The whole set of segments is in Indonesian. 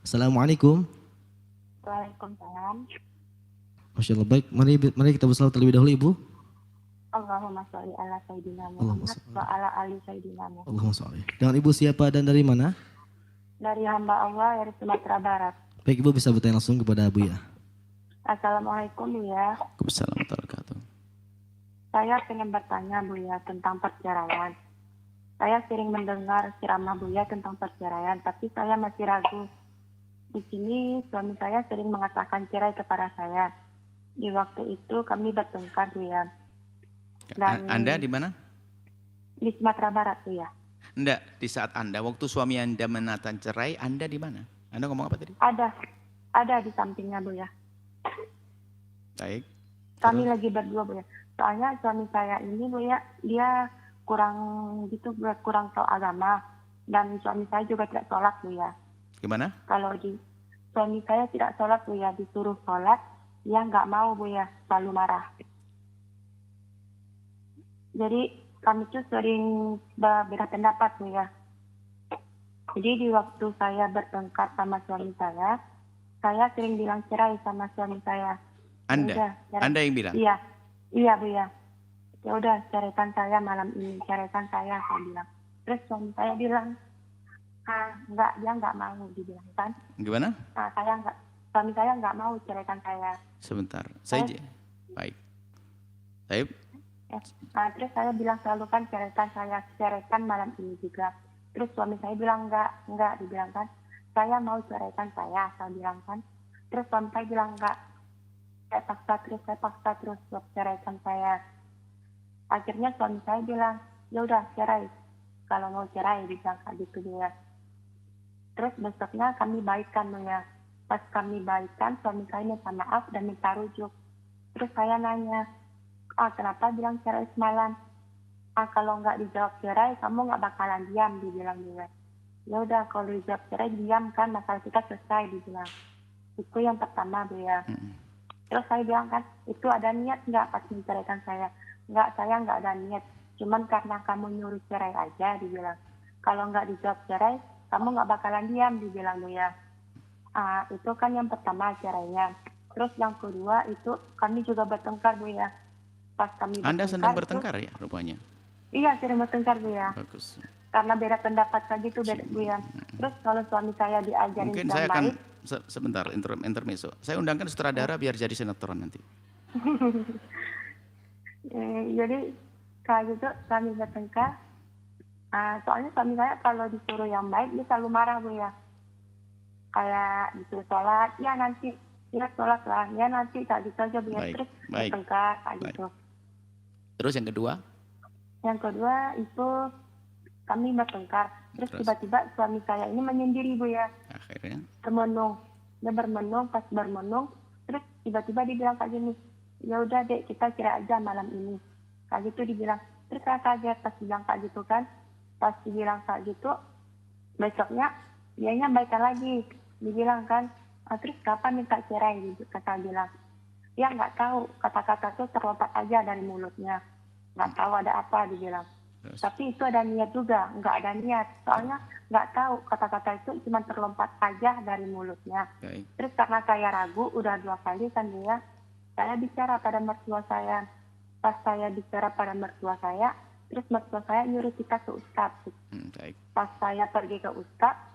Assalamualaikum. Waalaikumsalam. Masya Allah, baik. Mari kita berselawat terlebih dahulu, Ibu. Allahumma sholli ala sayyidina Allahumma Muhammad sholli. wa ala ali sayyidina Muhammad. Allahumma sholli. Dengan Ibu siapa dan dari mana? Dari hamba Allah dari Sumatera Barat. Baik, Ibu bisa bertanya langsung kepada Abu ya. Assalamualaikum Bu ya. Waalaikumsalam warahmatullahi wabarakatuh. Saya ingin bertanya Bu ya tentang perceraian. Saya sering mendengar ceramah Bu ya tentang perceraian, tapi saya masih ragu. Di sini suami saya sering mengatakan cerai kepada saya. Di waktu itu kami bertengkar Bu ya. Dan Anda di mana? di Sumatera Barat Bu ya. Enggak, di saat Anda, waktu suami Anda menata cerai, Anda di mana? Anda ngomong apa tadi? Ada di sampingnya Bu ya. Baik. Kami lagi berdua Bu ya. Soalnya suami saya ini Bu ya, dia kurang gitu, kurang tahu agama. Dan suami saya juga tidak sholat Bu ya. Gimana? Kalau suami saya tidak sholat Bu ya, disuruh sholat, dia nggak mau Bu ya, selalu marah. Jadi kami tuh sering berbeda pendapat Bu ya. Jadi di waktu saya bertengkar sama suami saya sering bilang cerai sama suami saya. Anda? Udah, Anda yang bilang? Iya Bu ya. Ya udah, ceraikan saya malam ini, ceraikan saya bilang. Terus suami saya bilang, enggak, dia enggak mau, dibilang kan. Gimana? Suami saya enggak mau ceraikan saya. Sebentar, baik. Baik. Terus saya bilang selalu kan ceraikan malam ini juga. Terus suami saya bilang enggak, dibilang kan. Saya mau ceraikan saya bilang kan. Terus suami saya bilang enggak. Saya paksa terus buat ceraikan saya. Akhirnya suami saya bilang, ya udah cerai. Kalau mau cerai, dibilang kayak gitu dia. Terus besoknya kami baikan ya. Pas kami baikan, suami saya minta maaf dan minta rujuk. Terus saya nanya, kenapa bilang cerai semalam? Kalau nggak dijawab cerai, kamu nggak bakalan diam, dibilang dia. Ya udah, kalau dijawab cerai, diam kan, masalah kita selesai, dibilang. Itu yang pertama, Bu ya. Terus saya bilang kan, itu ada niat nggak pas menceraikan saya? Nggak, saya nggak ada niat. Cuman karena kamu nyuruh cerai aja, dibilang. Kalau nggak dijawab cerai, kamu nggak bakalan diam, dibilang Bu ya. Itu kan yang pertama cerainya. Terus yang kedua itu kami juga bertengkar Bu ya. Pas kami Anda sedang bertengkar itu, ya rupanya? Iya, sering bertengkar Bu ya. Bagus. Karena beda pendapat saja itu Bu ya. Terus kalau suami saya diajarin Mungkin saya akan sebentar intermezzo. Saya undangkan sutradara biar jadi sinetron nanti. Jadi kayak gitu kami bertengkar. Soalnya suami saya kalau disuruh yang baik dia selalu marah Bu ya. Kayak disuruh sholat, ya nanti ya sholat lah, ya nanti kayak gitu aja Bu ya. Terus bertengkar kayak gitu. Terus yang kedua? Yang kedua itu kami bertengkar. Terus tiba-tiba suami saya ini menyendiri Bu ya. Akhirnya? Bermenung. Dia bermenung, pas bermenung. Terus tiba-tiba dia bilang kayak gini, ya udah dek kita cerai aja malam ini. Kayak gitu dibilang. Terus saya kaget pas bilang kayak gitu kan. Pas dibilang kayak gitu, besoknya dianya baikan lagi. Dibilang kan, terus kapan minta cerai? Kata bilang. Dia nggak tahu, kata-kata itu terlompat aja dari mulutnya. Nggak tahu ada apa, dibilang. Tapi itu ada niat juga, nggak ada niat. Soalnya nggak tahu, kata-kata itu cuma terlompat aja dari mulutnya. Terus karena saya ragu, udah 2 kali kan dia, saya bicara pada mertua saya. Pas saya bicara pada mertua saya, terus mertua saya nyuruh kita ke ustadz. Pas saya pergi ke ustadz,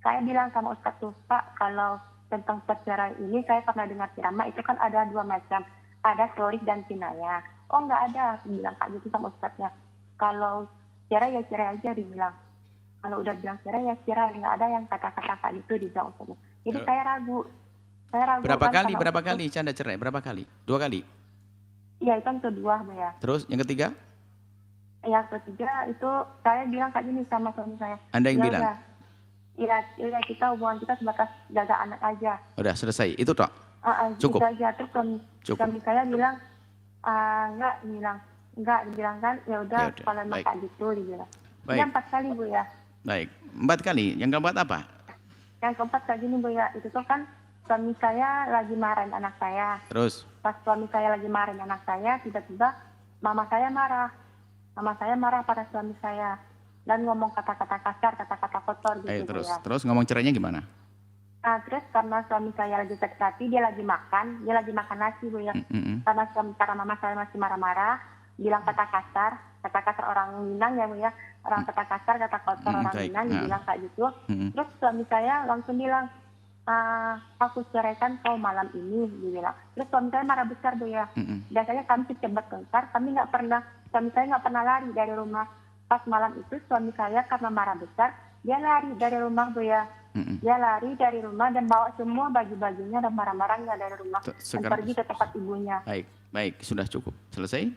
saya bilang sama ustadz tuh, Pak, kalau tentang perceraian ini saya pernah dengar ceramah, itu kan ada 2 macam. Ada sorih dan kinayah. Oh nggak ada, bilang kayak gitu sama ustadznya. Kalau cerai ya cerai aja, dibilang. Kalau udah bilang cerai ya cerai, nggak ada yang kata-kata kayak gitu dibilang ustadznya. Jadi saya ragu. Berapa kali Anda cerai? Berapa kali? 2 kali? Iya, itu yang kedua Bu ya. Terus yang ketiga? Yang ketiga itu saya bilang kayak gini sama suami saya. Anda yang bilang? Iya, kita hubungan kita sebatas jaga anak aja. Udah selesai, itu toh? Cukup. Gitu aja. Terus suami saya bilang, enggak, dibilang kan, ya udah kalau emang kayak gitu, dibilang. Dia 4 kali Bu ya. Baik, 4 kali. Yang keempat apa? Yang keempat kayak gini Bu ya, itu tuh kan suami saya lagi marahin anak saya. Terus? Pas suami saya lagi marahin anak saya, tiba-tiba mama saya marah. Mama saya marah pada suami saya. Dan ngomong kata-kata kasar, kata-kata kotor gitu Bu ya. Terus ngomong cerainya gimana? Terus karena suami saya lagi sakit hati, dia lagi makan nasi Bu ya. Karena mama saya masih marah-marah, bilang kata kasar orang Minang ya Bu ya, orang kata kasar, kata kotor orang baik. Minang, dibilang kayak gitu. Terus suami saya langsung bilang, aku ceraikan kau malam ini, dibilang. Terus suami saya marah besar Bu ya. Biasanya kami cepat tengkar, suami saya nggak pernah lari dari rumah. Pas malam itu suami saya karena marah besar, dia lari dari rumah Bu ya. Dia lari dari rumah dan bawa semua baju-bajunya dan barang-barangnya dari rumah dan pergi ke tempat ibunya. Baik, sudah cukup. Selesai?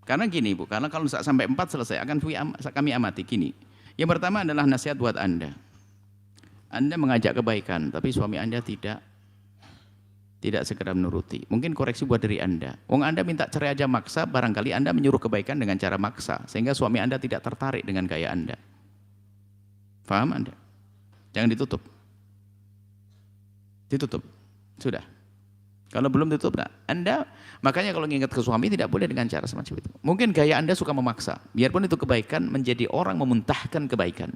Karena gini Bu, karena kalau sampai 4 selesai akan kami amati gini. Yang pertama adalah nasihat buat Anda. Anda mengajak kebaikan, tapi suami Anda tidak segera menuruti. Mungkin koreksi buat diri Anda. Wong Anda minta cerai aja maksa, barangkali Anda menyuruh kebaikan dengan cara maksa, sehingga suami Anda tidak tertarik dengan gaya Anda. Paham Anda? Jangan ditutup. Ditutup. Sudah. Kalau belum ditutup, nah, Anda, makanya kalau ingat ke suami tidak boleh dengan cara semacam itu. Mungkin gaya Anda suka memaksa. Biarpun itu kebaikan, menjadi orang memuntahkan kebaikan.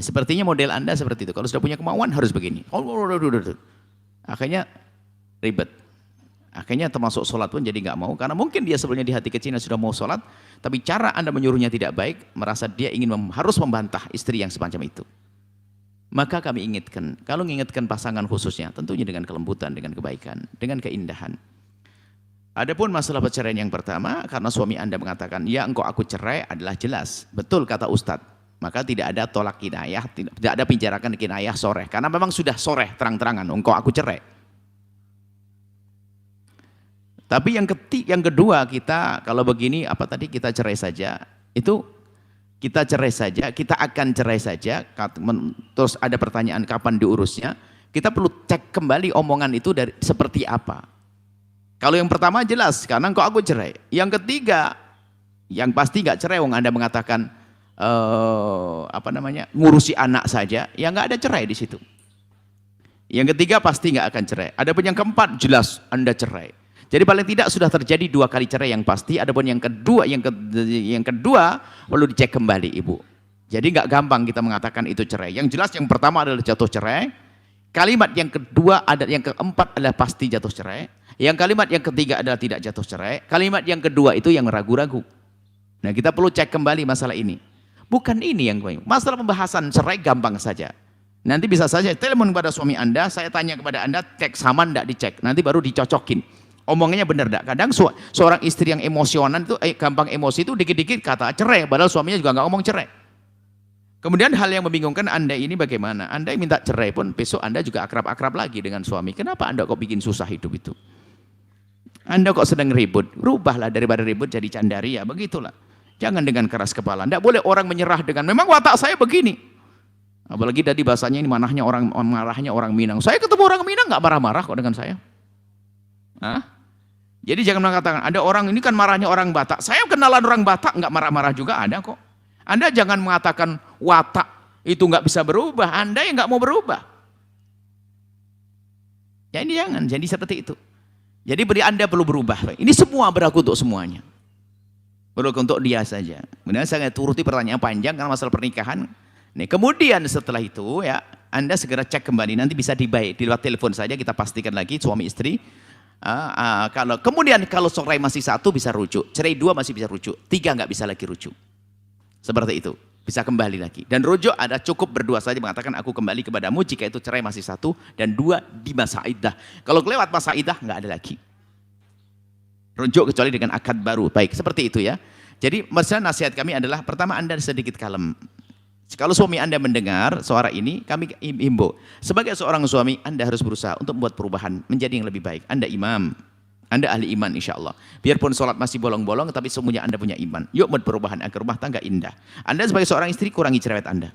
Sepertinya model Anda seperti itu. Kalau sudah punya kemauan harus begini. Akhirnya ribet. Akhirnya termasuk sholat pun jadi nggak mau. Karena mungkin dia sebelumnya di hati kecilnya sudah mau sholat, tapi cara Anda menyuruhnya tidak baik, merasa dia ingin harus membantah istri yang semacam itu. Maka kami ingatkan, kalau mengingatkan pasangan khususnya, tentunya dengan kelembutan, dengan kebaikan, dengan keindahan. Adapun masalah perceraian yang pertama, karena suami Anda mengatakan, ya engkau aku cerai adalah jelas. Betul kata Ustadz. Maka tidak ada tolak kinayah, tidak ada bicarakan kinayah soreh. Karena memang sudah soreh terang-terangan, engkau aku cerai. Tapi yang kedua kita kalau begini apa tadi kita cerai saja, itu kita cerai saja, kita akan cerai saja, terus ada pertanyaan kapan diurusnya, kita perlu cek kembali omongan itu dari seperti apa. Kalau yang pertama jelas, karena engkau aku cerai. Yang ketiga, yang pasti nggak cerai, wong Anda mengatakan ngurusi anak saja, ya nggak ada cerai di situ. Yang ketiga pasti nggak akan cerai. Adapun yang keempat jelas Anda cerai. Jadi paling tidak sudah terjadi 2 kali cerai yang pasti. Adapun yang kedua perlu dicek kembali Ibu. Jadi nggak gampang kita mengatakan itu cerai. Yang jelas yang pertama adalah jatuh cerai. Kalimat yang kedua yang keempat adalah pasti jatuh cerai. Yang kalimat yang ketiga adalah tidak jatuh cerai. Kalimat yang kedua itu yang ragu-ragu. Nah kita perlu cek kembali masalah ini. Bukan ini yang masalah pembahasan cerai gampang saja. Nanti bisa saja telepon kepada suami Anda, saya tanya kepada Anda, cek sama enggak dicek. Nanti baru dicocokin. Omongannya benar enggak? Kadang seorang istri yang emosional itu gampang emosi itu dikit-dikit kata cerai, padahal suaminya juga enggak ngomong cerai. Kemudian hal yang membingungkan Anda ini bagaimana? Anda yang minta cerai pun besok Anda juga akrab-akrab lagi dengan suami. Kenapa Anda kok bikin susah hidup itu? Anda kok sedang ribut? Rubahlah daripada ribut jadi candaria, begitulah. Jangan dengan keras kepala. Tidak boleh orang menyerah dengan memang watak saya begini. Apalagi tadi bahasanya ini marahnya orang Minang. Saya ketemu orang Minang nggak marah-marah kok dengan saya. Hah? Jadi jangan mengatakan ada orang ini kan marahnya orang Batak. Saya kenalan orang Batak nggak marah-marah juga ada kok. Anda jangan mengatakan watak itu nggak bisa berubah. Anda yang nggak mau berubah. Ya ini jangan. Jadi seperti itu. Jadi beri Anda perlu berubah. Ini semua berlaku untuk semuanya. Berlaku untuk dia saja. Kemudian saya turuti pertanyaan panjang karena masalah pernikahan. Nih, kemudian setelah itu ya Anda segera cek kembali. Nanti bisa di lewat telepon saja kita pastikan lagi suami istri. Kalau cerai masih 1 bisa rujuk, cerai 2 masih bisa rujuk, 3 nggak bisa lagi rujuk. Seperti itu, bisa kembali lagi. Dan rujuk ada cukup berdua saja mengatakan aku kembali kepadamu jika itu cerai masih 1 dan 2 di masa iddah. Kalau kelewat masa iddah nggak ada lagi. Rujuk kecuali dengan akad baru. Baik, seperti itu ya. Jadi nasihat kami adalah pertama Anda sedikit kalem. Kalau suami Anda mendengar suara ini, kami himbau. Sebagai seorang suami, Anda harus berusaha untuk membuat perubahan menjadi yang lebih baik. Anda imam, Anda ahli iman insya Allah. Biarpun sholat masih bolong-bolong, tapi semuanya Anda punya iman. Yuk buat perubahan agar rumah tangga indah. Anda sebagai seorang istri, kurangi cerewet Anda.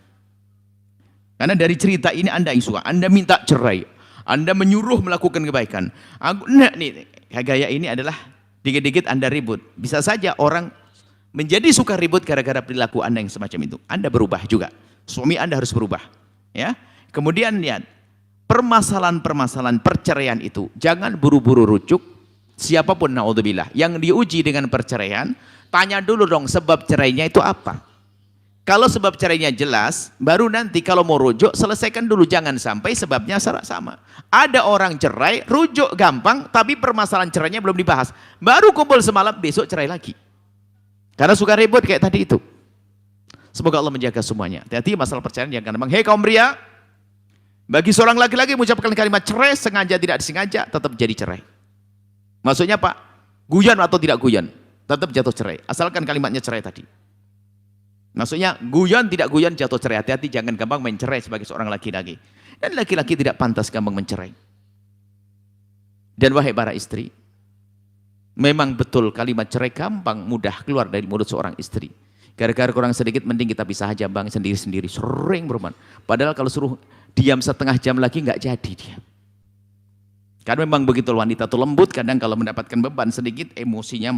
Karena dari cerita ini Anda yang suka. Anda minta cerai. Anda menyuruh melakukan kebaikan. Gaya ini adalah dikit-dikit Anda ribut. Bisa saja orang menjadi suka ribut gara-gara perilaku Anda yang semacam itu. Anda berubah juga. Suami Anda harus berubah. Ya. Kemudian lihat, permasalahan-permasalahan perceraian itu jangan buru-buru rujuk. Siapapun naudzubillah yang diuji dengan perceraian, tanya dulu dong sebab cerainya itu apa. Kalau sebab cerainya jelas, baru nanti kalau mau rujuk, selesaikan dulu. Jangan sampai sebabnya sama. Ada orang cerai, rujuk gampang, tapi permasalahan cerainya belum dibahas. Baru kumpul semalam, besok cerai lagi. Karena suka ribut kayak tadi itu. Semoga Allah menjaga semuanya. Hati-hati masalah perceraian yang gampang. Hei kaum pria, bagi seorang laki-laki mengucapkan kalimat cerai, sengaja tidak disengaja, tetap jadi cerai. Maksudnya Pak, guyon atau tidak guyon, tetap jatuh cerai. Asalkan kalimatnya cerai tadi. Maksudnya guyon tidak guyon jatuh cerai. Hati-hati jangan gampang mencerai sebagai seorang laki-laki. Dan laki-laki tidak pantas gampang mencerai. Dan wahai para istri, memang betul kalimat cerai gampang mudah keluar dari mulut seorang istri. Gara-gara kurang sedikit mending kita pisah aja bang, sendiri-sendiri. Sering berman. Padahal kalau suruh diam setengah jam lagi nggak jadi dia. Karena memang begitu wanita itu lembut, kadang kalau mendapatkan beban sedikit emosinya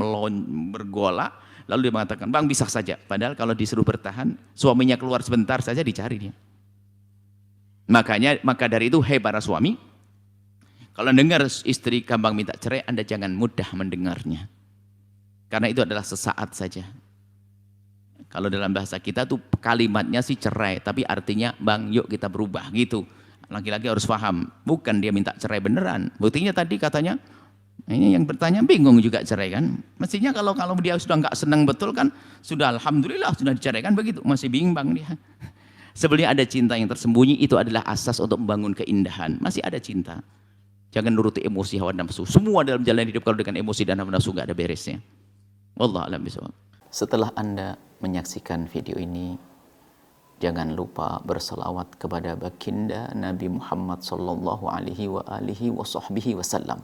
bergolak. Lalu dia mengatakan, bang bisa saja. Padahal kalau disuruh bertahan, suaminya keluar sebentar saja dicari dia. Maka dari itu, hei para suami, kalau dengar istri gampang minta cerai, Anda jangan mudah mendengarnya. Karena itu adalah sesaat saja. Kalau dalam bahasa kita tuh kalimatnya sih cerai, tapi artinya bang yuk kita berubah gitu. Laki-laki harus paham, bukan dia minta cerai beneran. Buktinya tadi katanya, ini yang bertanya bingung juga cerai kan. Mestinya kalau dia sudah nggak senang betul kan, sudah alhamdulillah sudah diceraikan begitu, masih bimbang dia. Sebenarnya ada cinta yang tersembunyi, itu adalah asas untuk membangun keindahan. Masih ada cinta. Jangan nuruti emosi hawa nafsu. Semua dalam jalan hidup kalau dengan emosi dan hawa nafsu nggak ada beresnya. Wallahu a'lam bishawab. Setelah Anda menyaksikan video ini, jangan lupa berselawat kepada baginda Nabi Muhammad sallallahu alaihi wa alihi wa sahbihi wasallam.